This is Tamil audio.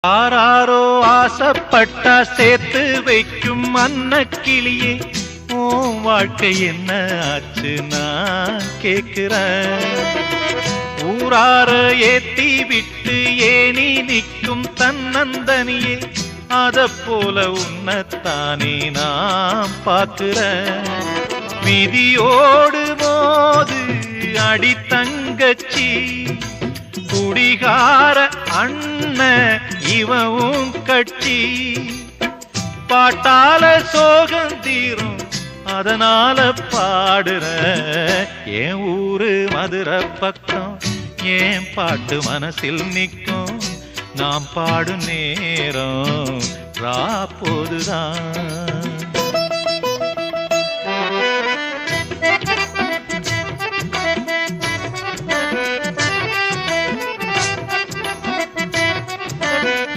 ஆராரோ ஆசைப்பட்டா சேர்த்து வைக்கும் அன்னக்கிளியே, உன் வாழ்க்கை என்ன ஆச்சு நான் கேக்குறேன். ஊரார ஏத்தி விட்டு ஏனி நிற்கும் தன்னந்தனியே, அத போல உன்னத்தானே நான் பார்க்கிறேன். விதியோடு மோது அடி தங்கச்சி, குடிகார அண்ணன் இவவும் கட்சி. பாட்டால சோகம் தீரும் அதனால பாடுற, என் ஊரு மதுரை பக்கம் என் பாட்டு மனசில் நிற்கும். நாம் பாடும் நேரம் ராப்போதுதான்.